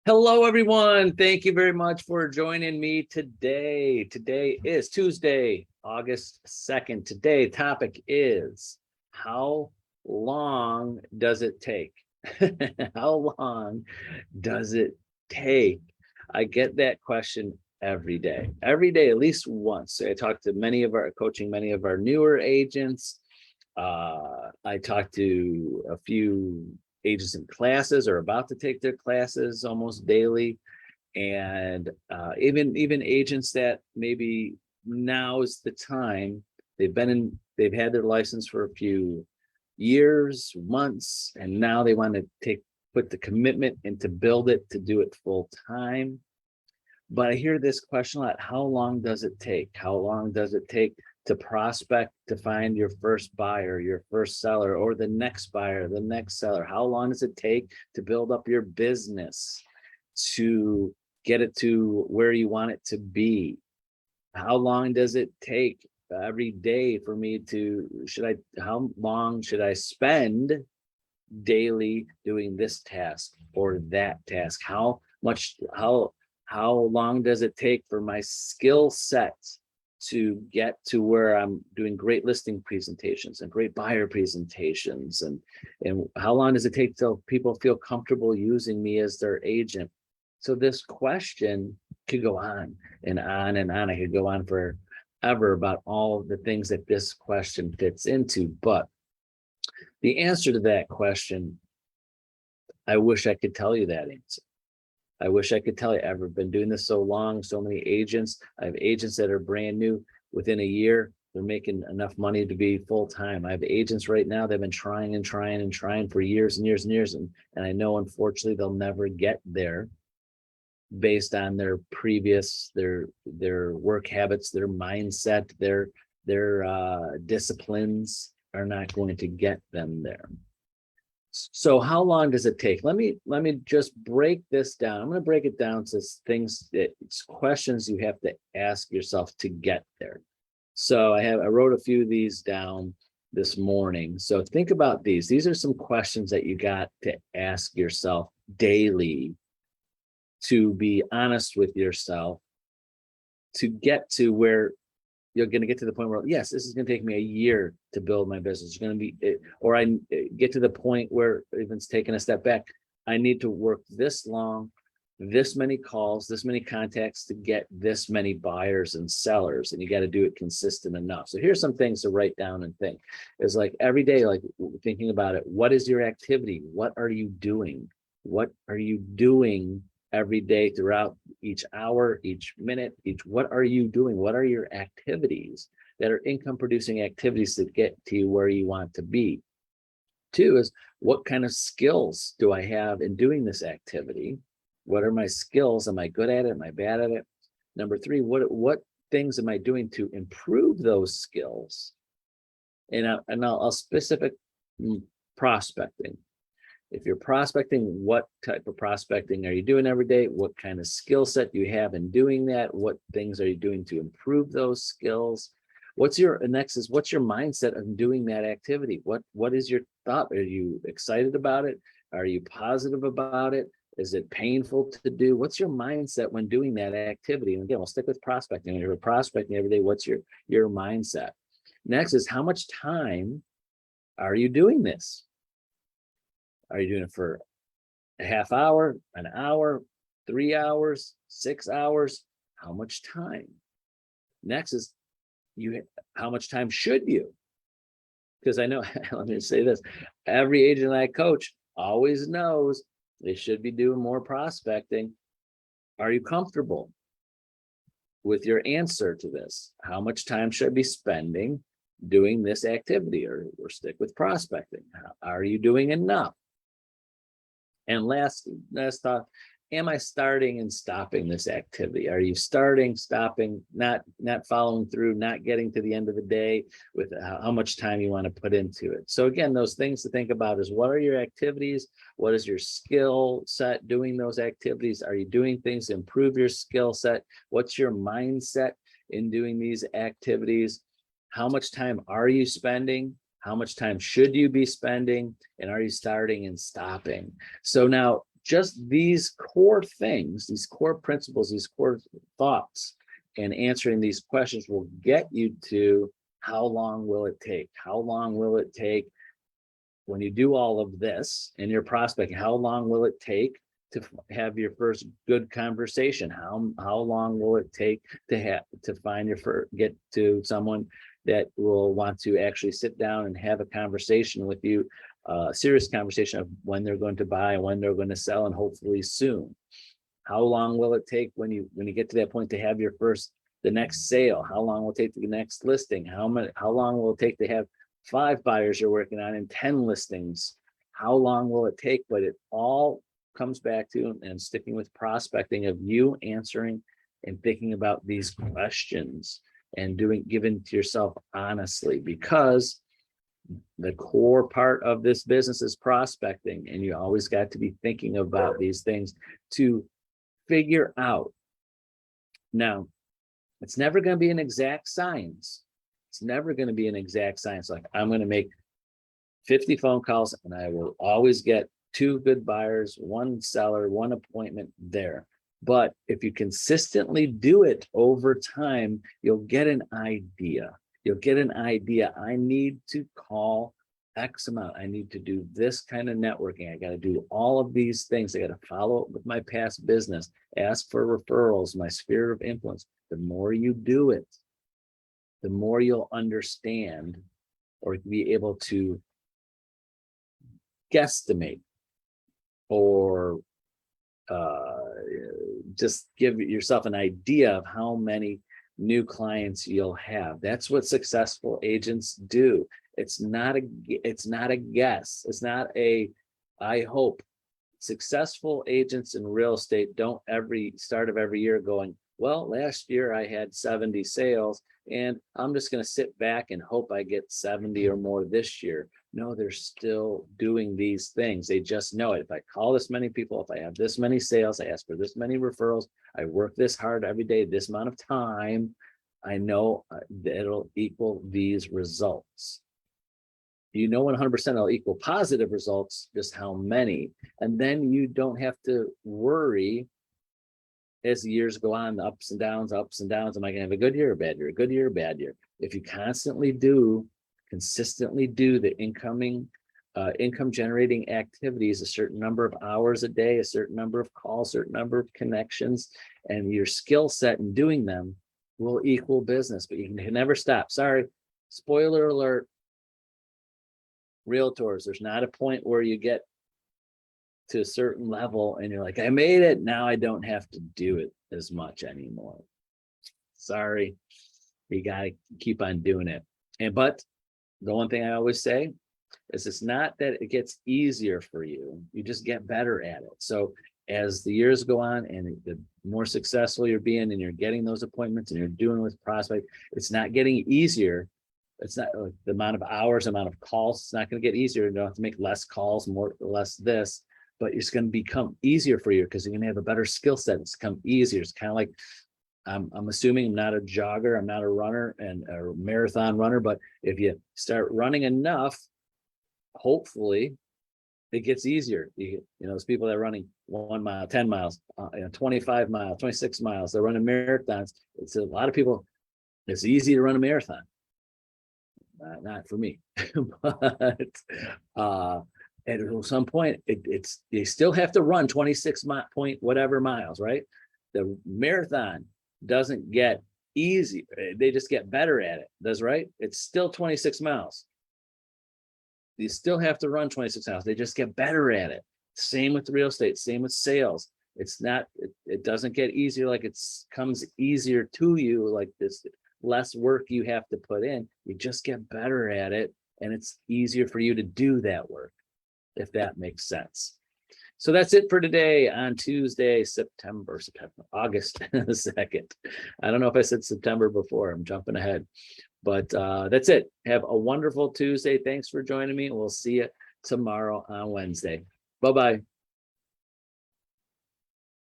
Hello, everyone. Thank you very much for joining me today. Today is Tuesday, August 2nd. Today, topic is how long does it take? How long does it take? I get that question every day, at least once. I talk to many of our newer agents. I talked to a few agents in classes or about to take their classes almost daily, and even agents that maybe now is the time. They've had their license for a few years, months, and now they want to put the commitment and to build it, to do it full time. But I hear this question a lot: how long does it take? How long does it take to prospect, to find your first buyer, your first seller, or the next buyer, the next seller? How long does it take to build up your business, to get it to where you want it to be? How long does it take every day for me to, how long should I spend daily doing this task or that task? How long does it take for my skill set to get to where I'm doing great listing presentations and great buyer presentations? And how long does it take till people feel comfortable using me as their agent? So this question could go on and on and on. I could go on forever about all of the things that this question fits into, but the answer to that question, I wish I could tell you that answer. I wish I could tell you. I've been doing this so long, so many agents. I have agents that are brand new. Within a year, they're making enough money to be full time. I have agents right now that have been trying and trying and trying for years and years and years. And I know, unfortunately, they'll never get there based on their previous, their work habits, their mindset, their disciplines are not going to get them there. So how long does it take? Let me just break this down. I'm going to break it down to things, it's questions you have to ask yourself to get there. So I wrote a few of these down this morning. So think about these. These are some questions that you got to ask yourself daily, to be honest with yourself, to get to where you're going to get to the point where, yes, this is going to take me a year to build my business. It's going to be, or I get to the point where, even it's taking a step back, I need to work this long, this many calls, this many contacts to get this many buyers and sellers. And you got to do it consistent enough. So here's some things to write down and think. It's like every day, like thinking about it. What is your activity? What are you doing? What are you doing every day, throughout each hour, each minute, what are you doing? What are your activities that are income producing activities that get to you where you want to be? Two is, what kind of skills do I have in doing this activity? What are my skills? Am I good at it? Am I bad at it? Number three, what things am I doing to improve those skills? And I'll specific prospecting. If you're prospecting, what type of prospecting are you doing every day? What kind of skill set do you have in doing that? What things are you doing to improve those skills? What's your mindset of doing that activity? What is your thought? Are you excited about it? Are you positive about it? Is it painful to do? What's your mindset when doing that activity? And again, we'll stick with prospecting. When you're prospecting every day, what's your mindset? Next is, how much time are you doing this? Are you doing it for a half hour, an hour, 3 hours, 6 hours? How much time? Next is, how much time should you? Because I know, let me say this, every agent I coach always knows they should be doing more prospecting. Are you comfortable with your answer to this? How much time should I be spending doing this activity, or stick with prospecting? Are you doing enough? And last thought, am I starting and stopping this activity? Are you starting, stopping, not following through, not getting to the end of the day with how much time you want to put into it? So again, those things to think about is, what are your activities? What is your skill set doing those activities? Are you doing things to improve your skill set? What's your mindset in doing these activities? How much time are you spending? How much time should you be spending? And are you starting and stopping? So now just these core things, these core principles, these core thoughts, and answering these questions will get you to how long will it take? How long will it take when you do all of this in your prospecting? How long will it take to have your first good conversation? How long will it take to find your first, get to someone that will want to actually sit down and have a conversation with you, a serious conversation of when they're going to buy, when they're going to sell, and hopefully soon? How long will it take when you get to that point to have the next sale? How long will it take to the next listing? How long will it take to have 5 buyers you're working on and 10 listings? How long will it take? But it all comes back to, and sticking with prospecting, of you answering and thinking about these questions and giving to yourself honestly, because the core part of this business is prospecting, and you always got to be thinking about these things to figure out. Now, it's never going to be an exact science. It's never going to be an exact science. Like, I'm going to make 50 phone calls and I will always get 2 good buyers, 1 seller, 1 appointment there. But if you consistently do it over time, you'll get an idea. You'll get an idea. I need to call X amount. I need to do this kind of networking. I got to do all of these things. I got to follow up with my past business, ask for referrals, my sphere of influence. The more you do it, the more you'll understand or be able to guesstimate or just give yourself an idea of how many new clients you'll have. That's what successful agents do. It's not a guess. It's not a I hope. Successful agents in real estate don't every start of every year going, well, last year I had 70 sales and I'm just going to sit back and hope I get 70 or more this year. No, they're still doing these things. They just know it. If I call this many people, if I have this many sales, I ask for this many referrals, I work this hard every day, this amount of time, I know that it'll equal these results. You know 100% it'll equal positive results, just how many. And then you don't have to worry as the years go on, the ups and downs. Am I going to have a good year or bad year? A good year or bad year? If you consistently do the income generating activities, a certain number of hours a day, a certain number of calls, a certain number of connections, and your skill set in doing them will equal business, but you can never stop. Sorry, spoiler alert, realtors, there's not a point where you get to a certain level and you're like, I made it, now I don't have to do it as much anymore. Sorry, you got to keep on doing it. But the one thing I always say is it's not that it gets easier for you, you just get better at it. So as the years go on and the more successful you're being and you're getting those appointments and you're doing it with prospect, it's not getting easier. It's not like the amount of hours, amount of calls, it's not going to get easier. You don't have to make less calls, less this, but it's going to become easier for you because you're going to have a better skill set. It's become easier. It's kind of like, I'm assuming I'm not a jogger, I'm not a runner and a marathon runner, but if you start running enough, hopefully it gets easier. You know, those people that are running 1 mile, 10 miles, 25 miles, 26 miles, they're running marathons. It's a lot of people, it's easy to run a marathon. Not for me, but at some point they still have to run 26 point whatever miles, right? The marathon doesn't get easy, they just get better at it. That's right. It's still 26 miles. You still have to run 26 miles. They just get better at it. Same with real estate, same with sales. It's not, it doesn't get easier, like it comes easier to you, like this less work you have to put in. You just get better at it and it's easier for you to do that work, if that makes sense. So that's it for today on Tuesday, August 2nd. I don't know if I said September before, I'm jumping ahead, but that's it. Have a wonderful Tuesday. Thanks for joining me. We'll see you tomorrow on Wednesday. Bye-bye.